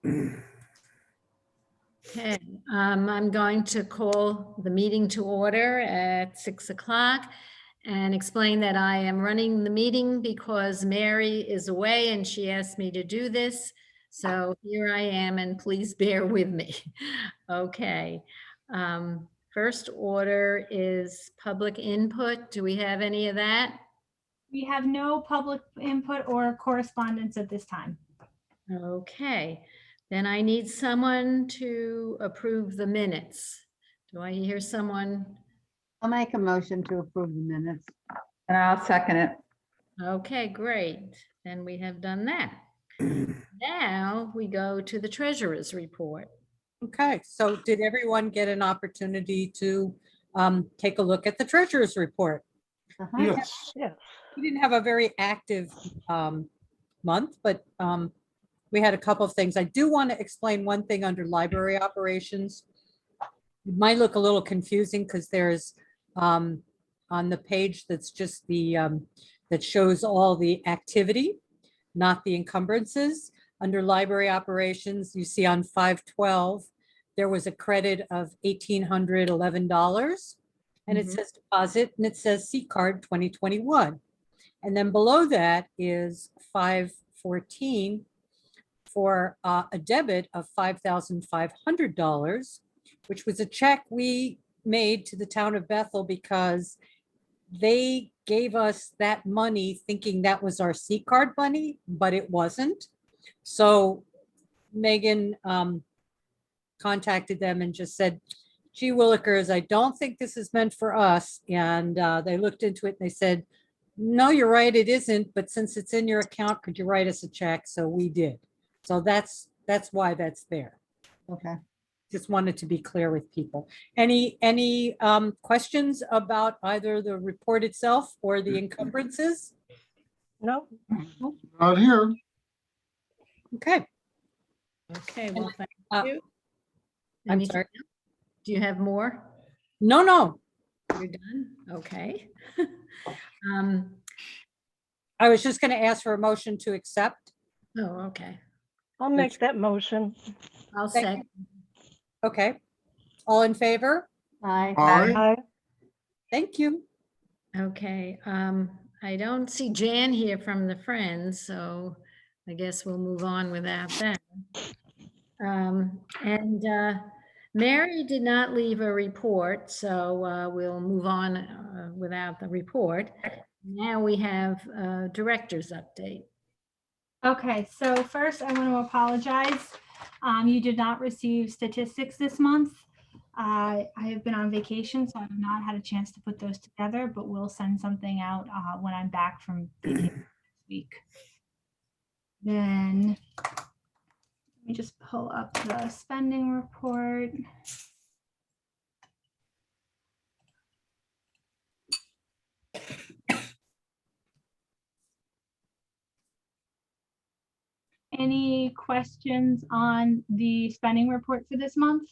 Okay, I'm going to call the meeting to order at 6 o'clock and explain that I am running the meeting because Mary is away and she asked me to do this. So here I am, and please bear with me. Okay. First order is public input. Do we have any of that? We have no public input or correspondence at this time. Okay, then I need someone to approve the minutes. Do I hear someone? I'll make a motion to approve the minutes. And I'll second it. Okay, great. Then we have done that. Now we go to the treasurer's report. Okay, so did everyone get an opportunity to take a look at the treasurer's report? Yes. We didn't have a very active month, but we had a couple of things. I do want to explain one thing under library operations. It might look a little confusing because there's on the page that's just the that shows all the activity, not the encumbrances. Under library operations, you see on 5/12, there was a credit of $1,811, and it says deposit, and it says C card 2021. And then below that is 5/14 for a debit of $5,500, which was a check we made to the town of Bethel because they gave us that money thinking that was our C card money, but it wasn't. So Megan contacted them and just said, gee willikers, I don't think this is meant for us. And they looked into it and they said, no, you're right, it isn't. But since it's in your account, could you write us a check? So we did. So that's why that's there. Okay. Just wanted to be clear with people. Any questions about either the report itself or the encumbrances? No. Not here. Okay. Okay, well, thank you. I'm Anything sorry. else? Do you have more? No. You're done? Okay. I was just going to ask for a motion to accept. Oh, okay. I'll make that motion. I'll Thank second. Okay. All in favor? Aye. Aye. Aye. Thank you. Okay, I don't see Jan here from the Friends, so I guess we'll move on without that. And Mary did not leave a report, so we'll move on without the report. Now we have director's update. Okay, so first I want to apologize. You did not receive statistics this month. I have been on vacation, so I have not had a chance to put those together, but we'll send something out when I'm back from vacation next week. Then let me just pull up the spending report. Any questions on the spending report for this month?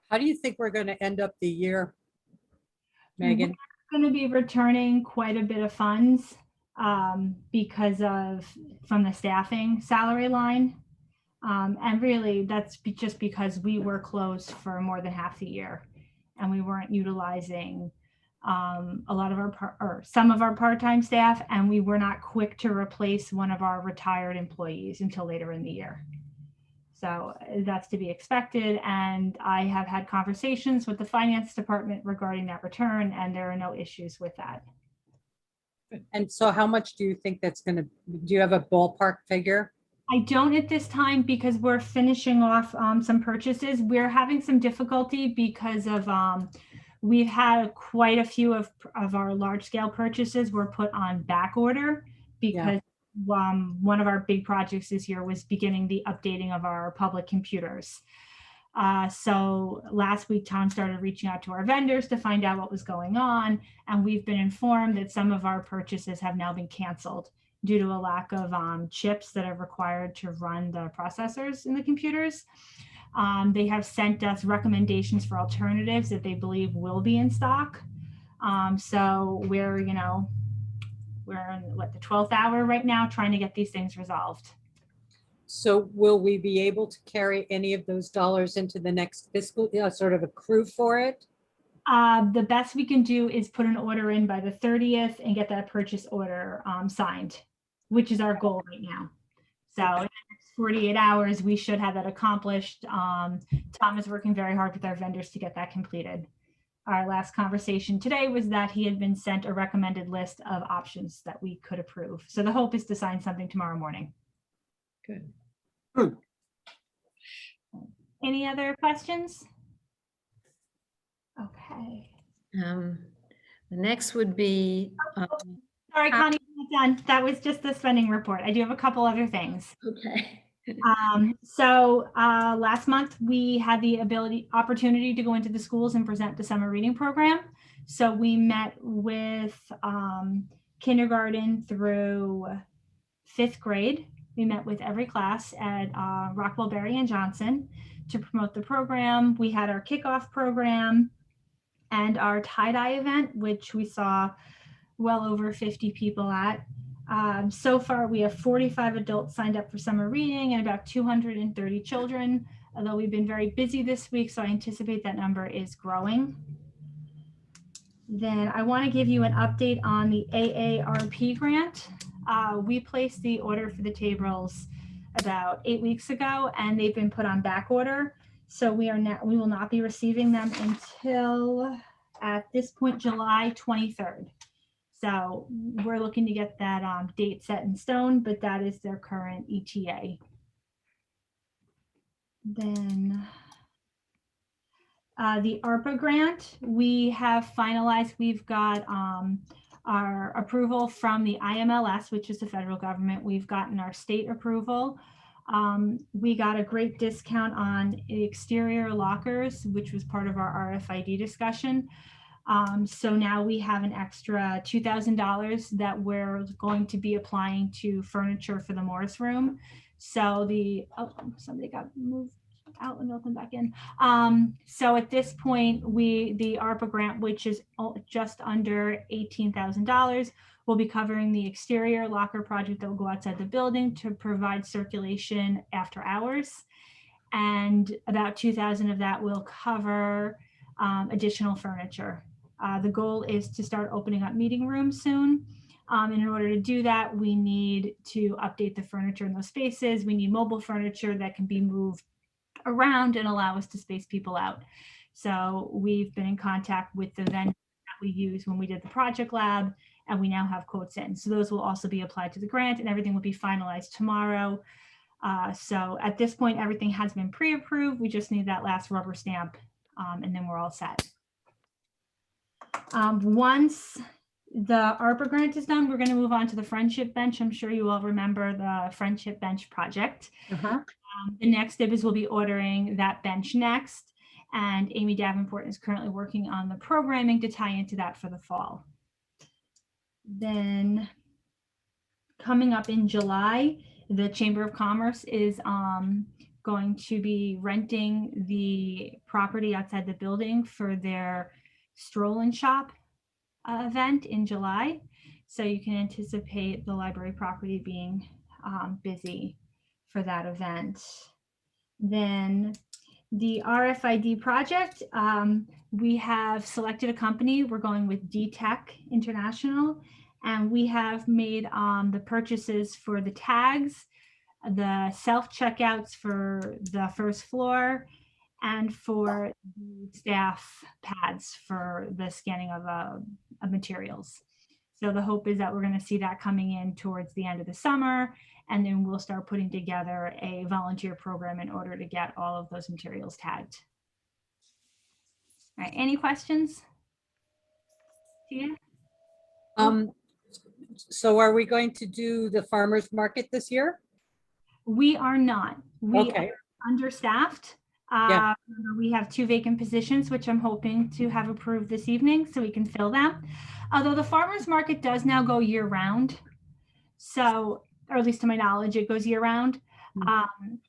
How do you think we're going to end up the year, Megan? We're going to be returning quite a bit of funds because of from the staffing salary line. And really that's just because we were closed for more than half the year and we weren't utilizing a lot of our some of our part-time staff, and we were not quick to replace one of our retired employees until later in the year. So that's to be expected. And I have had conversations with the finance department regarding that return, and there are no issues with that. And so how much do you think that's going to, do you have a ballpark figure? I don't at this time because we're finishing off some purchases. We're having some difficulty because of we've had quite a few of our large scale purchases were put on back order because one of our big projects this year was beginning the updating of our public computers. So last week, Tom started reaching out to our vendors to find out what was going on. And we've been informed that some of our purchases have now been canceled due to a lack of chips that are required to run the processors in the computers. They have sent us recommendations for alternatives that they believe will be in stock. So we're in the 12th hour right now trying to get these things resolved. So will we be able to carry any of those dollars into the next fiscal, sort of accrue for it? The best we can do is put an order in by the 30th and get that purchase order signed, which is our goal right now. So in the next 48 hours, we should have that accomplished. Tom is working very hard with our vendors to get that completed. Our last conversation today was that he had been sent a recommended list of options that we could approve. So the hope is to sign something tomorrow morning. Good. Good. Any other questions? Okay. The next would be, Sorry, Connie, I'm not done. That was just the spending report. I do have a couple other things. okay. Last month we had the opportunity to go into the schools and present the summer reading program. So we met with kindergarten through 5th grade. We met with every class at Rockwell, Berry, and Johnson to promote the program. We had our kickoff program and our tie-dye event, which we saw well over 50 people at. So far, we have 45 adults signed up for summer reading and about 230 children, although we've been very busy this week, so I anticipate that number is growing. Then I want to give you an update on the AARP grant. We placed the order for the tables about 8 weeks ago, and they've been put on back order. So we will not be receiving them until, at this point, July 23rd. So we're looking to get that date set in stone, but that is their current ETA. Then the ARPA grant, we have finalized. We've got our approval from the IMLS, which is the federal government. We've gotten our state approval. We got a great discount on exterior lockers, which was part of our RFID discussion. So now we have an extra $2,000 that we're going to be applying to furniture for the Morris room. So somebody got moved out and nothing back in. So at this point, the ARPA grant, which is just under $18,000, will be covering the exterior locker project that will go outside the building to provide circulation after hours. And about 2,000 of that will cover additional furniture. The goal is to start opening up meeting rooms soon. And in order to do that, we need to update the furniture in those spaces. We need mobile furniture that can be moved around and allow us to space people out. So we've been in contact with the vendor that we used when we did the project lab, and we now have quotes in. So those will also be applied to the grant, and everything will be finalized tomorrow. So at this point, everything has been pre-approved. We just need that last rubber stamp, and then we're all set. Once the ARPA grant is done, we're going to move on to the Friendship Bench. I'm sure you all remember the Friendship Bench project. The next step is we'll be ordering that bench next, and Amy Davenport is currently working on the programming to tie into that for the fall. Then coming up in July, the Chamber of Commerce is going to be renting the property outside the building for their stroll and shop event in July. So you can anticipate the library property being busy for that event. Then the RFID project, we have selected a company. We're going with D-Tech International, and we have made the purchases for the tags, the self-checkouts for the first floor, and for the staff pads for the scanning of materials. So the hope is that we're going to see that coming in towards the end of the summer, and then we'll start putting together a volunteer program in order to get all of those materials tagged. All right, any questions? Tia? So are we going to do the farmer's market this year? We are not. We Okay. are understaffed. Yeah. We have 2 vacant positions, which I'm hoping to have approved this evening so we can fill them. Although the farmer's market does now go year round. So, or at least to my knowledge, it goes year round.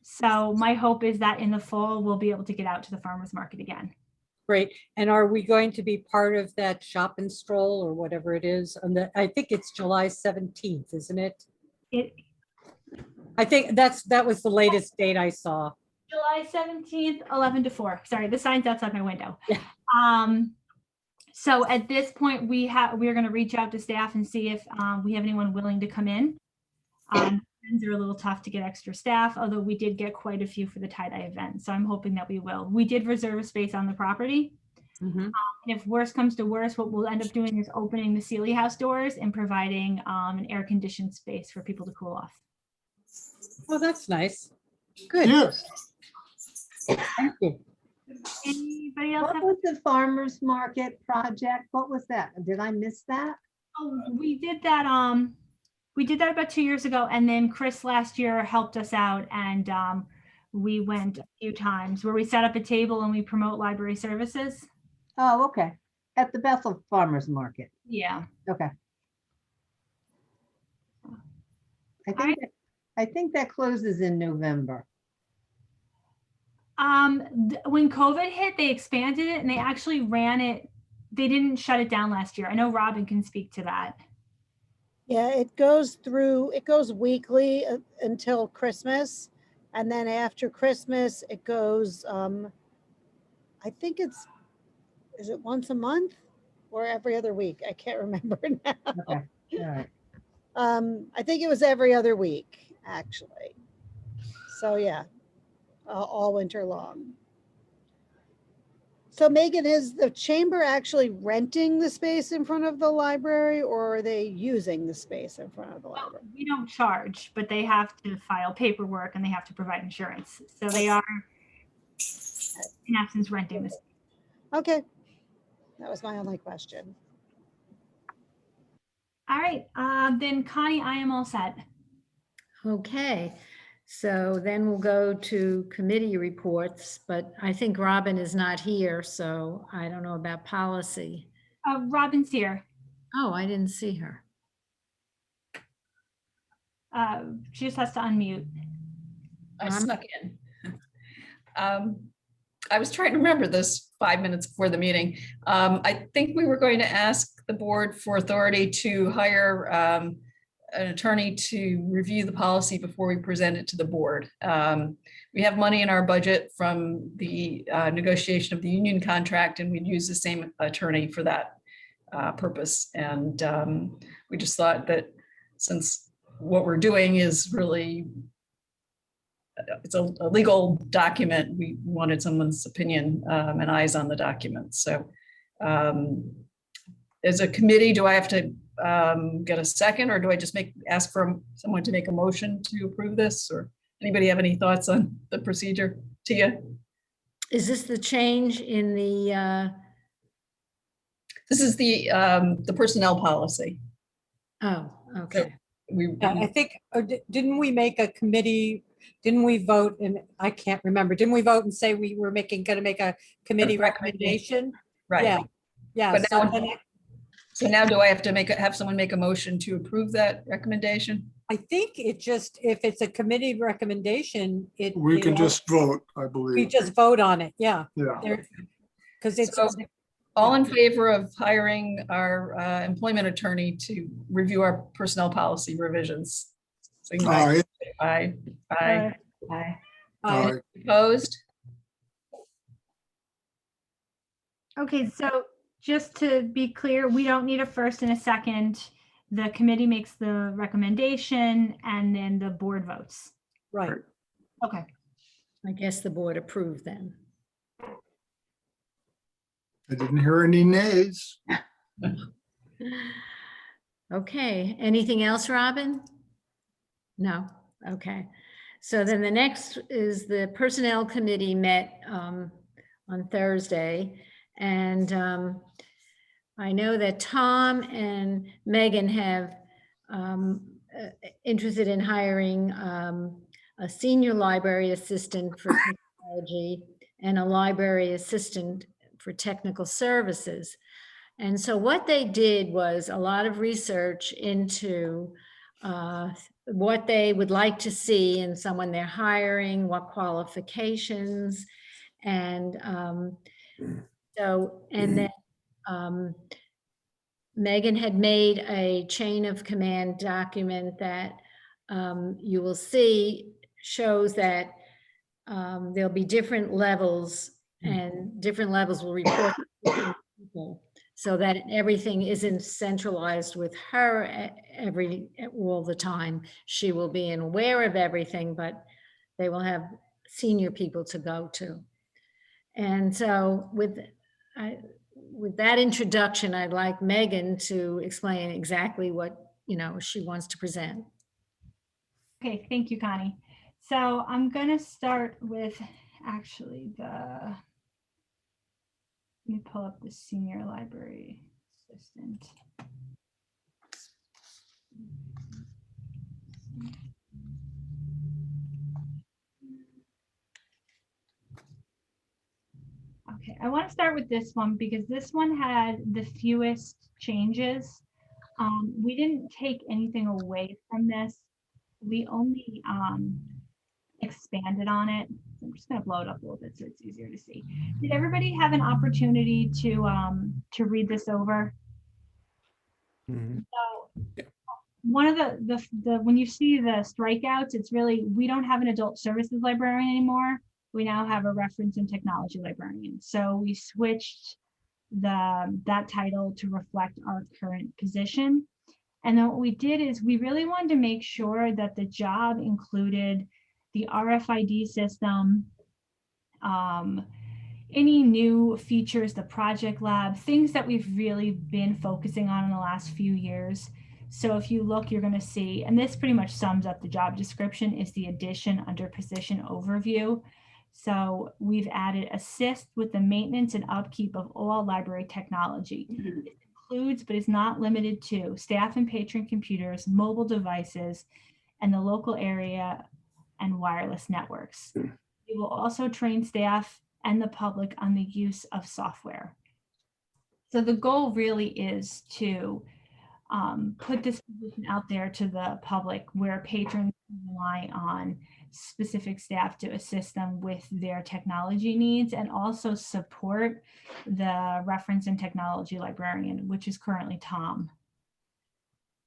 So my hope is that in the fall, we'll be able to get out to the farmer's market again. Great. And are we going to be part of that shop and stroll or whatever it is? I think it's July 17th, isn't it? I think that was the latest date I saw. July 17th, 11 to 4. Sorry, the sign's outside my window. Yeah. So at this point, we're going to reach out to staff and see if we have anyone willing to come in. They're a little tough to get extra staff, although we did get quite a few for the tie-dye event. So I'm hoping that we will. We did reserve a space on the property. Mhm. And if worse comes to worse, what we'll end up doing is opening the Sealy House doors and providing an air-conditioned space for people to cool off. Oh, that's nice. Good. Yes. Thank you. Anybody else What have? was the farmer's market project? What was that? Did I miss that? Oh, we did that. We did that about 2 years ago, and then Chris last year helped us out, and we went a few times where we set up a table and we promote library services. Oh, okay. At the Bethel Farmers Market. Yeah. Okay. I right. think that closes in November. When COVID hit, they expanded it and they actually ran it. They didn't shut it down last year. I know Robin can speak to that. Yeah, it goes weekly until Christmas. And then after Christmas, it goes, I think is it once a month or every other week? I can't remember now. Okay. All right. I think it was every other week, actually. So yeah, all winter long. So Megan, is the chamber actually renting the space in front of the library, or are they using the space in front of the library? We don't charge, but they have to file paperwork and they have to provide insurance. So they are, in essence, renting this. Okay, that was my only question. All right, then Connie, I am all set. Okay, so then we'll go to committee reports, but I think Robin is not here, so I don't know about policy. Robin's here. Oh, I didn't see her. She just has to unmute. I snuck in. I was trying to remember this 5 minutes before the meeting. I think we were going to ask the board for authority to hire an attorney to review the policy before we present it to the board. We have money in our budget from the negotiation of the union contract, and we'd use the same attorney for that purpose. And we just thought that since what we're doing is really, it's a legal document, we wanted someone's opinion and eyes on the document. So as a committee, do I have to get a second, or do I just ask for someone to make a motion to approve this? Or anybody have any thoughts on the procedure? Tia? Is this the change in the, This is the personnel policy. oh, okay. I think, didn't we make a committee? Didn't we vote? And I can't remember. Didn't we vote and say we were going to make a committee recommendation? Right. Yeah. Yeah. But So now- then So now do I have to have someone make a motion to approve that recommendation? I think it just, if it's a committee recommendation, We can just vote, I we believe. just vote on it. Yeah. Yeah. Because it's, So all in favor of hiring our employment attorney to review our personnel policy revisions? Signify Aye. Aye. Aye. Aye. Aye. Opposed? Okay, so just to be clear, we don't need a first and a second. The committee makes the recommendation and then the board votes. right. Okay. I guess the board approved then. I didn't hear any nays. Okay, anything else, Robin? No, okay. So then the next is the Personnel Committee met on Thursday. And I know that Tom and Megan have interested in hiring a senior library assistant for technology and a library assistant for technical services. And so what they did was a lot of research into what they would like to see in someone they're hiring, what qualifications, and then Megan had made a chain of command document that you will see shows that there'll be different levels, and different levels will report to different people, so that everything isn't centralized with her all the time. She will be aware of everything, but they will have senior people to go to. And so with that introduction, I'd like Megan to explain exactly what, she wants to present. Okay, thank you, Connie. So I'm gonna start with actually let me pull up the senior library assistant. Okay, I want to start with this one because this one had the fewest changes. We didn't take anything away from this. We only expanded on it. So I'm just going to blow it up a little bit so it's easier to see. Did everybody have an opportunity to read this over? So one of the when you see the strikeouts, it's really, we don't have an adult services librarian anymore. We now have a reference and technology librarian. So we switched that title to reflect our current position. And then what we did is we really wanted to make sure that the job included the RFID system, any new features, the project lab, things that we've really been focusing on in the last few years. So if you look, you're going to see, and this pretty much sums up the job description, is the addition under position overview. So we've added assist with the maintenance and upkeep of all library technology. It includes, but is not limited to, staff and patron computers, mobile devices, and the local area and wireless networks. We will also train staff and the public on the use of software. So the goal really is to put this position out there to the public where patrons rely on specific staff to assist them with their technology needs, and also support the reference and technology librarian, which is currently Tom.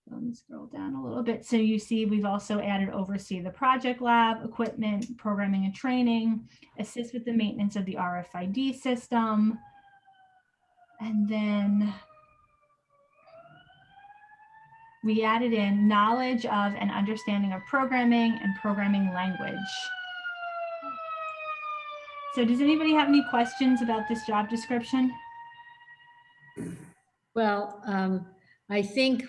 Let me scroll down a little bit. So you see, we've also added oversee the project lab, equipment, programming and training, assist with the maintenance of the RFID system. And then we added in knowledge of and understanding of programming and programming language. So does anybody have any questions about this job description? Well, I think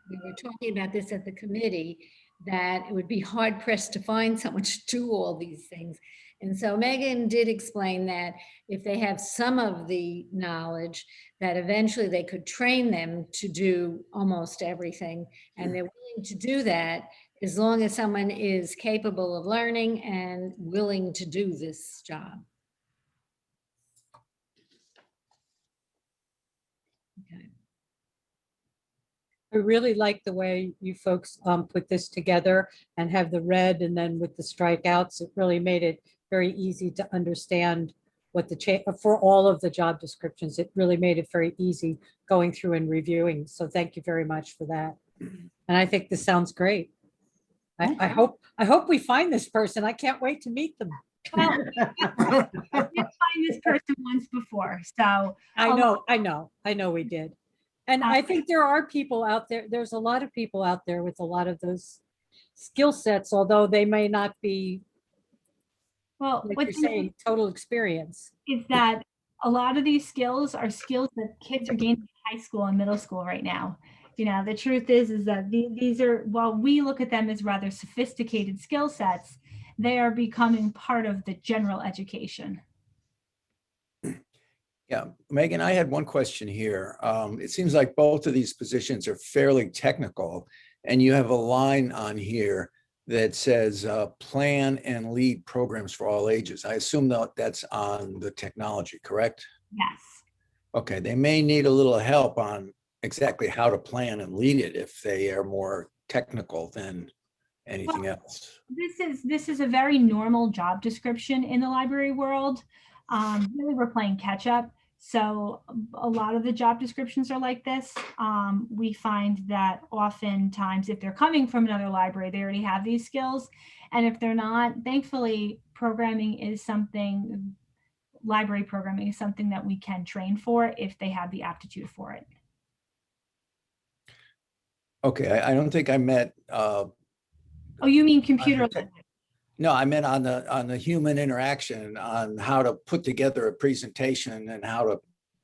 we were talking about this at the committee, that it would be hard pressed to find someone to do all these things. And so Megan did explain that if they have some of the knowledge, that eventually they could train them to do almost everything. And they're willing to do that as long as someone is capable of learning and willing to do this job. Okay. I really like the way you folks put this together and have the red, and then with the strikeouts, it really made it very easy to understand what for all of the job descriptions. It really made it very easy going through and reviewing. So thank you very much for that. And I think this sounds great. I hope we find this person. I can't wait to meet them. Well, I did find this person once before, so I know we did. And I think there are people out there, there's a lot of people out there with a lot of those skill sets, although they may not be, well, like what's you're saying, total experience. is that a lot of these skills are skills that kids are gaining in high school and middle school right now. You know, the truth is that these are, while we look at them as rather sophisticated skill sets, they are becoming part of the general education. Yeah, Megan, I had one question here. It seems like both of these positions are fairly technical, and you have a line on here that says plan and lead programs for all ages. I assume that that's on the technology, correct? Yes. Okay, they may need a little help on exactly how to plan and lead it if they are more technical than anything else. This is a very normal job description in the library world. Really, we're playing catch up. So a lot of the job descriptions are like this. We find that oftentimes if they're coming from another library, they already have these skills. And if they're not, thankfully, library programming is something that we can train for if they have the aptitude for it. Okay, I don't think I met, Oh, you mean computer? Okay. no, I meant on the human interaction, on how to put together a presentation and how to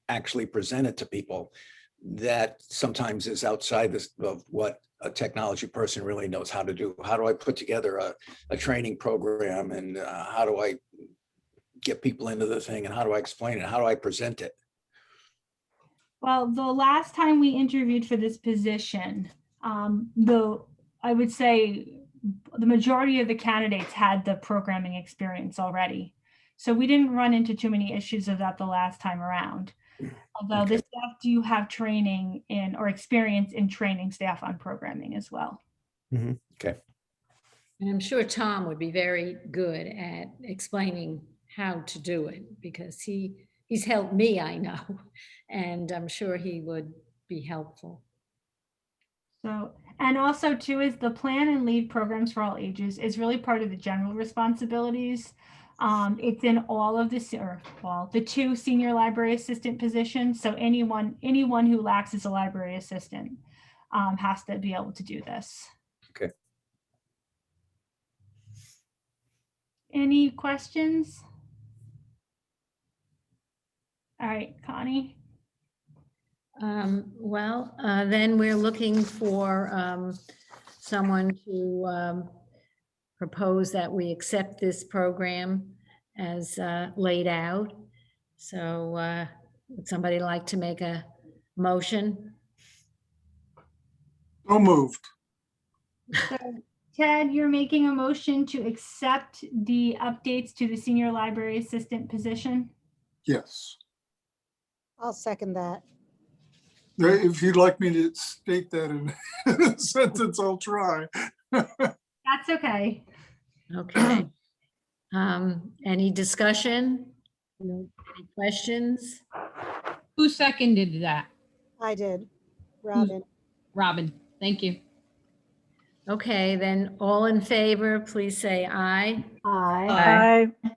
actually present it to people. That sometimes is outside of what a technology person really knows how to do. How do I put together a training program, and how do I get people into the thing, and how do I explain it? How do I present it? Well, the last time we interviewed for this position, I would say the majority of the candidates had the programming experience already. So we didn't run into too many issues of that the last time around. Although the staff do have training in or experience in training staff on programming as well. Okay. And I'm sure Tom would be very good at explaining how to do it because he's helped me, I know, and I'm sure he would be helpful. So, and also too is the plan and lead programs for all ages is really part of the general responsibilities. It's in all of the two senior library assistant positions. So anyone who lacks as a library assistant has to be able to do this. Okay. Any questions? All right, Connie. Then we're looking for someone to propose that we accept this program as laid out. So would somebody like to make a motion? So moved. So Ted, you're making a motion to accept the updates to the senior library assistant position? Yes. I'll second that. If you'd like me to state that in a sentence, I'll try. That's okay. Okay. Any discussion? Any questions? Who seconded that? I did. Robin. Robin, thank you. Okay, then all in favor, please say aye. Aye. Aye.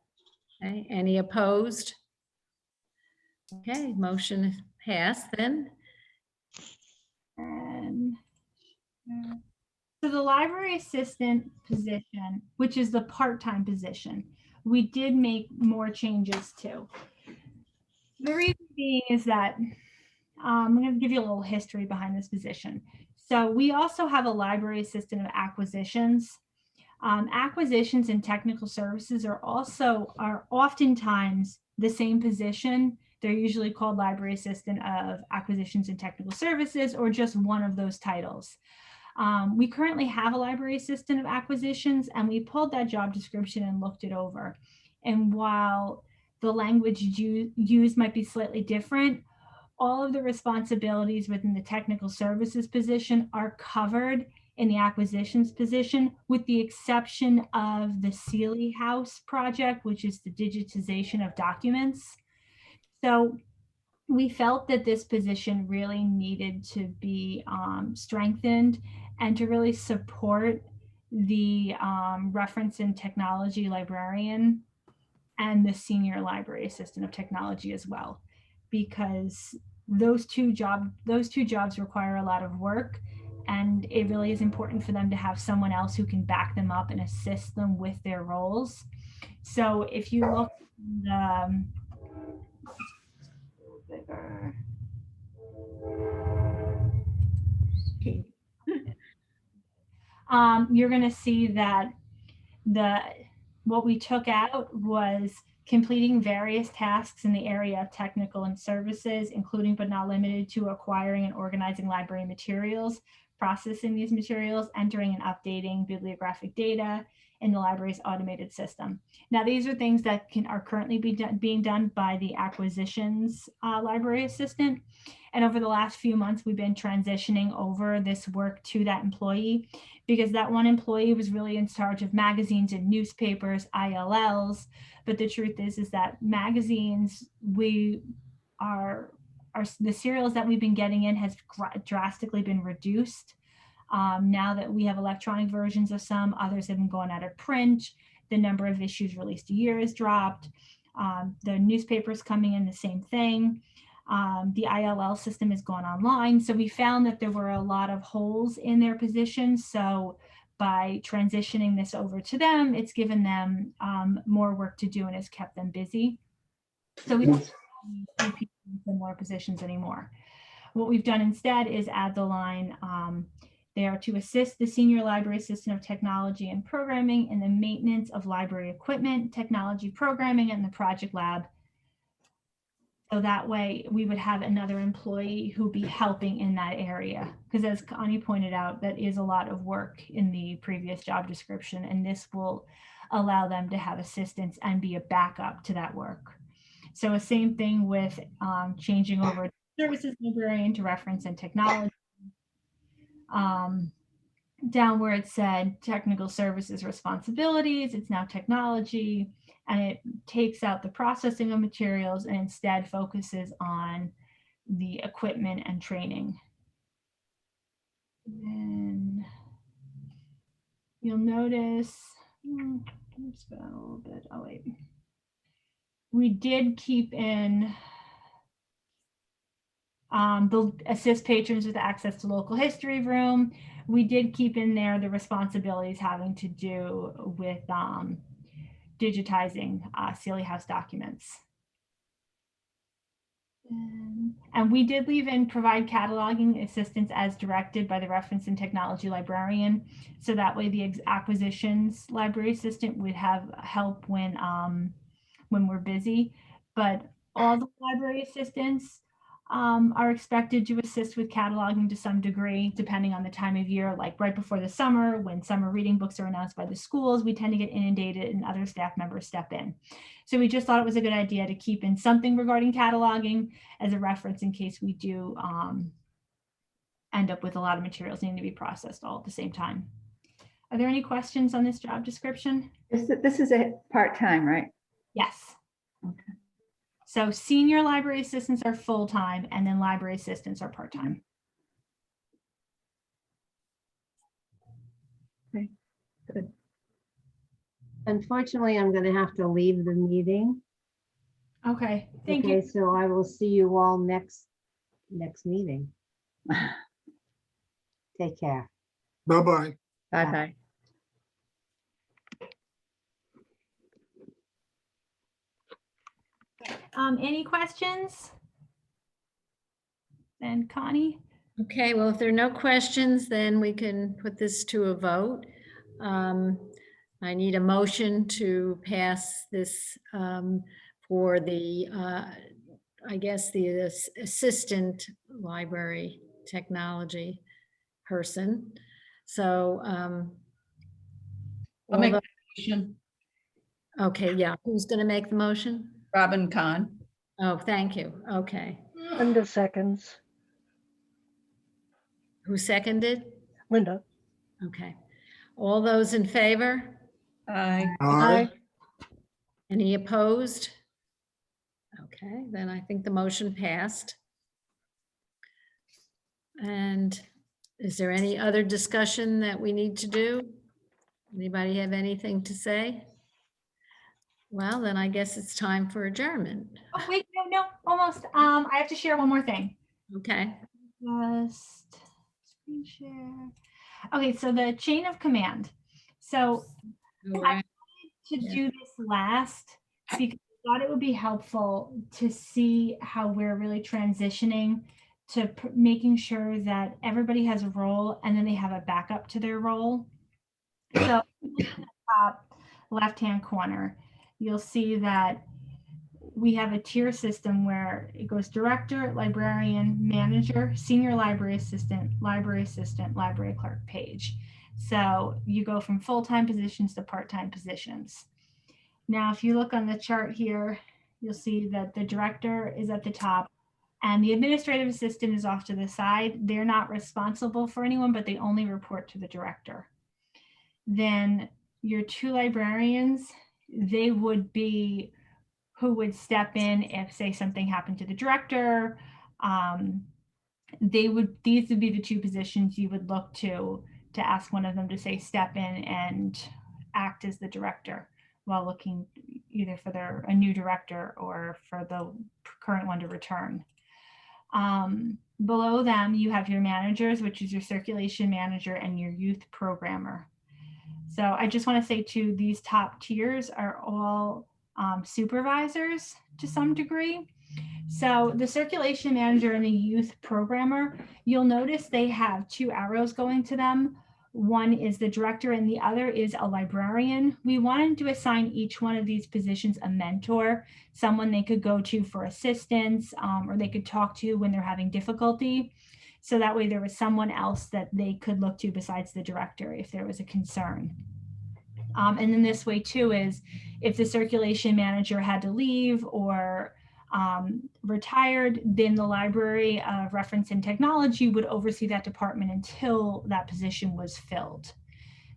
Okay, any opposed? Okay, motion passed then. And so the library assistant position, which is the part-time position, we did make more changes to. The reason being is that I'm going to give you a little history behind this position. So we also have a library assistant of acquisitions. Acquisitions and technical services are oftentimes the same position. They're usually called library assistant of acquisitions and technical services, or just one of those titles. We currently have a library assistant of acquisitions, and we pulled that job description and looked it over. And while the language used might be slightly different, all of the responsibilities within the technical services position are covered in the acquisitions position, with the exception of the Sealy House project, which is the digitization of documents. So we felt that this position really needed to be strengthened and to really support the reference and technology librarian and the senior library assistant of technology as well, because those two jobs require a lot of work, and it really is important for them to have someone else who can back them up and assist them with their roles. So if you look at bigger. You're going to see that what we took out was completing various tasks in the area of technical and services, including but not limited to acquiring and organizing library materials, processing these materials, entering and updating bibliographic data in the library's automated system. Now, these are things that are currently being done by the acquisitions library assistant. And over the last few months, we've been transitioning over this work to that employee, because that one employee was really in charge of magazines and newspapers, ILLs. But the truth is that magazines, we the serials that we've been getting in has drastically been reduced. Now that we have electronic versions of some, others have been going out of print. The number of issues released a year has dropped. The newspapers coming in, the same thing. The ILL system has gone online. So we found that there were a lot of holes in their positions. So by transitioning this over to them, it's given them more work to do and has kept them busy. So we don't need 2 people in similar positions anymore. What we've done instead is add the line, they are to assist the Senior Library Assistant of Technology and Programming in the maintenance of library equipment, technology programming, and the project lab. So that way we would have another employee who'd be helping in that area. Because as Connie pointed out, that is a lot of work in the previous job description, and this will allow them to have assistance and be a backup to that work. So a same thing with changing over services librarian to reference and technology. Down where it said technical services responsibilities, it's now technology, and it takes out the processing of materials and instead focuses on the equipment and training. And you'll notice, let's go a little bit, oh wait. We did keep in they'll assist patrons with access to local history room. We did keep in there the responsibilities having to do with digitizing Sealy House documents. And we did leave in provide cataloging assistance as directed by the reference and technology librarian. So that way the acquisitions library assistant would have help when we're busy. But all the library assistants are expected to assist with cataloging to some degree, depending on the time of year, like right before the summer, when summer reading books are announced by the schools, we tend to get inundated and other staff members step in. So we just thought it was a good idea to keep in something regarding cataloging as a reference in case we do end up with a lot of materials needing to be processed all at the same time. Are there any questions on this job description? This is a part-time, right? Yes. Okay. So senior library assistants are full-time and then library assistants are part-time. Okay, good. Unfortunately, I'm going to have to leave the meeting. Okay, thank Okay, you. so I will see you all next meeting. Take care. Bye-bye. Bye-bye. Any questions? And Connie? Okay, well, if there are no questions, then we can put this to a vote. I need a motion to pass this for the, I guess, the assistant library technology person. So. I'll make all the motion. Okay, yeah, who's going to make the motion? Robin Kahn. Oh, thank you. Okay. Linda seconds. Who seconded? Linda. Okay. All those in favor? Aye. Aye. Any opposed? Okay, then I think the motion passed. And is there any other discussion that we need to do? Anybody have anything to say? Well, then I guess it's time for adjournment. Oh, wait, no, almost. I have to share one more thing. Okay. Just screen share. Okay, so the chain of command. So All I right. wanted to do this last because I thought it would be helpful to see how we're really transitioning to making sure that everybody has a role and then they have a backup to their role. So in the top left-hand corner, you'll see that we have a tier system where it goes director, librarian, manager, senior library assistant, library clerk page. So you go from full-time positions to part-time positions. Now, if you look on the chart here, you'll see that the director is at the top and the administrative assistant is off to the side. They're not responsible for anyone, but they only report to the director. Then your 2 librarians, they would be who would step in if, say, something happened to the director. These would be the two positions you would look to ask one of them to say step in and act as the director while looking either for a new director or for the current one to return. Below them, you have your managers, which is your circulation manager and your youth programmer. So I just want to say too, these top tiers are all supervisors to some degree. So the circulation manager and the youth programmer, you'll notice they have two arrows going to them. One is the director and the other is a librarian. We wanted to assign each one of these positions a mentor, someone they could go to for assistance, or they could talk to when they're having difficulty. So that way there was someone else that they could look to besides the director if there was a concern. And then this way too is if the circulation manager had to leave or retired, then the Library of Reference and Technology would oversee that department until that position was filled.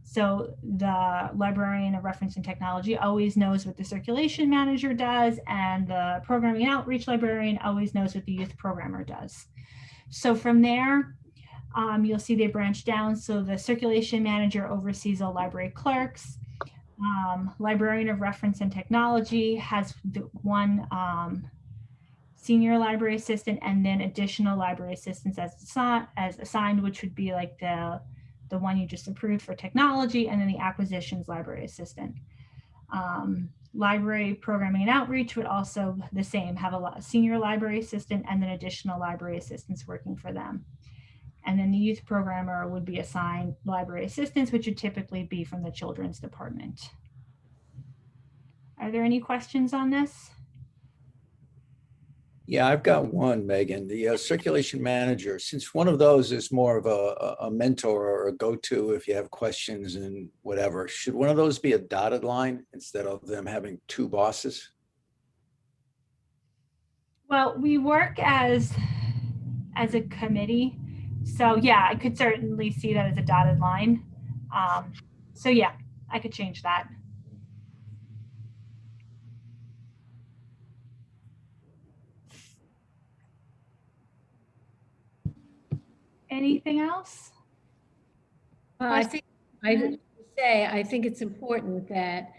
So the librarian of reference and technology always knows what the circulation manager does, and the programming and outreach librarian always knows what the youth programmer does. So from there, you'll see they branch down. So the circulation manager oversees all library clerks. Librarian of reference and technology has one senior library assistant and then additional library assistants as assigned, which would be like the one you just approved for technology, and then the acquisitions library assistant. Library programming and outreach would also the same, have a senior library assistant and then additional library assistants working for them. And then the youth programmer would be assigned library assistants, which would typically be from the children's department. Are there any questions on this? Yeah, I've got one, Megan. The circulation manager, since one of those is more of a mentor or a go-to if you have questions and whatever, should one of those be a dotted line instead of them having two bosses? Well, we work as a committee. So yeah, I could certainly see that as a dotted line. So yeah, I could change that. Anything else? Well, I think I think it's important that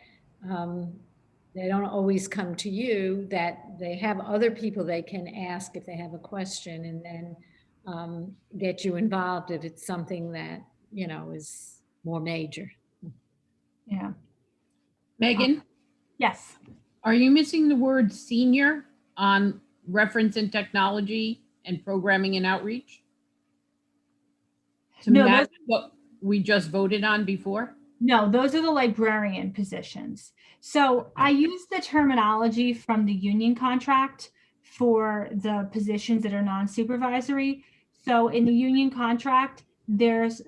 they don't always come to you, that they have other people they can ask if they have a question, and then get you involved if it's something that, you know, is more major. Yeah. Megan, Yes. are you missing the word senior on reference and technology and programming and outreach? To No, match what we just voted on before? No, those are the librarian positions. So I use the terminology from the union contract for the positions that are non-supervisory. So in the union contract, there's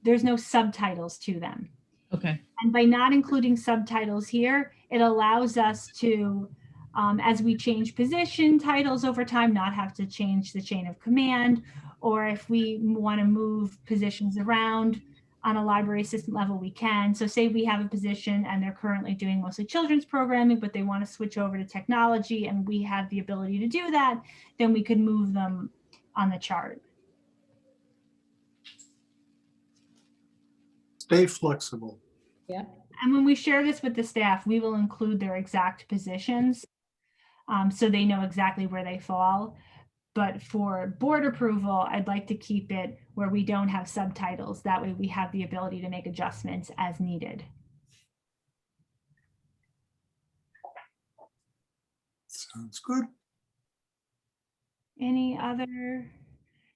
no subtitles to them. Okay. And by not including subtitles here, it allows us to, as we change position titles over time, not have to change the chain of command, or if we want to move positions around on a library assistant level, we can. So say we have a position and they're currently doing mostly children's programming, but they want to switch over to technology and we have the ability to do that, then we could move them on the chart. Stay flexible. Yeah. And when we share this with the staff, we will include their exact positions so they know exactly where they fall. But for board approval, I'd like to keep it where we don't have subtitles. That way we have the ability to make adjustments as needed. Sounds good. Any other?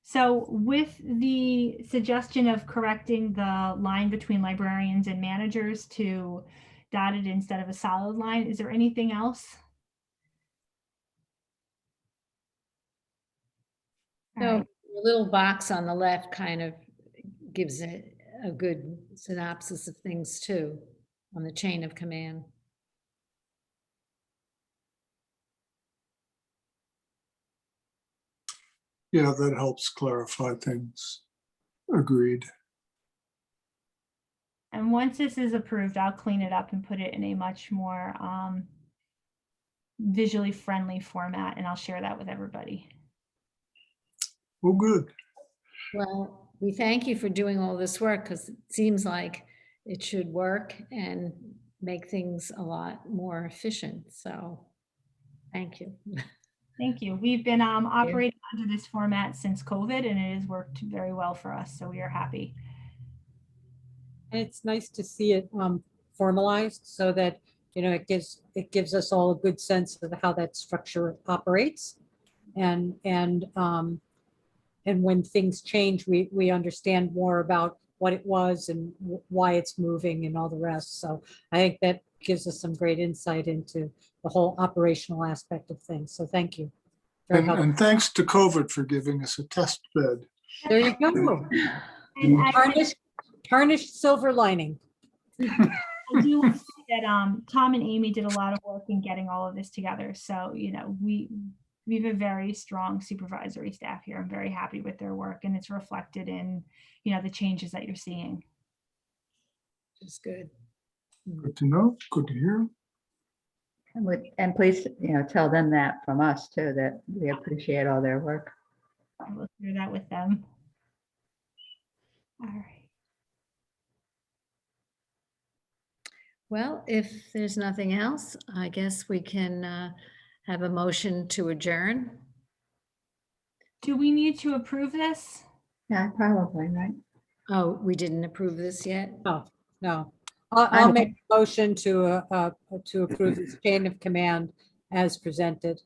So with the suggestion of correcting the line between librarians and managers to dotted instead of a solid line, is there anything else? So the little box on the left kind of gives it a good synopsis of things too, on the chain of command. Yeah, that helps clarify things. Agreed. And once this is approved, I'll clean it up and put it in a much more visually friendly format, and I'll share that with everybody. Oh, good. Well, we thank you for doing all this work because it seems like it should work and make things a lot more efficient. So thank you. Thank you. We've been operating under this format since COVID, and it has worked very well for us, so we are happy. And it's nice to see it formalized so that, you know, it gives us all a good sense of how that structure operates. And when things change, we understand more about what it was and why it's moving and all the rest. So I think that gives us some great insight into the whole operational aspect of things. So thank you. Very helpful. And thanks to COVID for giving us a test bed. There you go. And Tarnished silver lining. I do want to say that Tom and Amy did a lot of work in getting all of this together. So, you know, we have a very strong supervisory staff here. I'm very happy with their work, and it's reflected in, you know, the changes that you're seeing. It's good. Good to know, good to hear. And please, tell them that from us too, that we appreciate all their work. I will share that with them. All right. Well, if there's nothing else, I guess we can have a motion to adjourn. Do we need to approve this? Yeah, probably, right? Oh, we didn't approve this yet? No, no. I'll make a motion to approve this chain of command as presented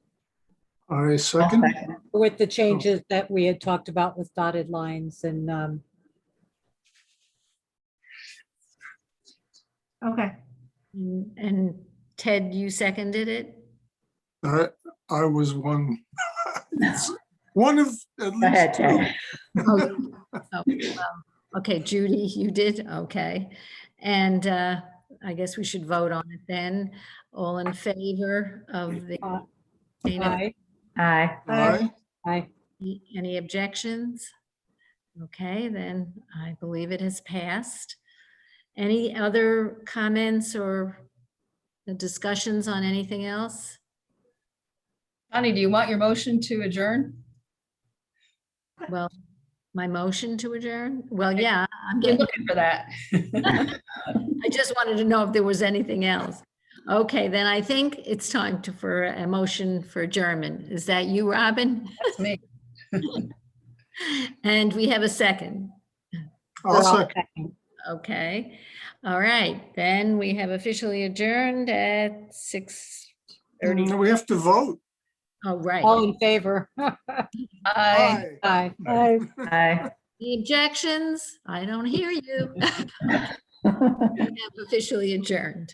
I I'll second. second it. with the changes that we had talked about with dotted lines and Okay. And Ted, you seconded it? I was one. One of at Go ahead, least two. Ted. Oh, well, okay, Judy, you did? Okay. And I guess we should vote on it then. All in favor of the, aye, Aye. Aye. aye. any objections? Okay, then I believe it has passed. Any other comments or discussions on anything else? Connie, do you want your motion to adjourn? Well, my motion to adjourn? Well, yeah, I'm You're getting, looking for that. I just wanted to know if there was anything else. Okay, then I think it's time for a motion for adjournment. Is that you, Robin? That's me. And we have a second. I'll second. Okay, all right, then we have officially adjourned at 6:30. We have to vote. Oh, right. All in favor? Aye. Aye. Aye. Aye. Any objections? I don't hear you. We have officially adjourned.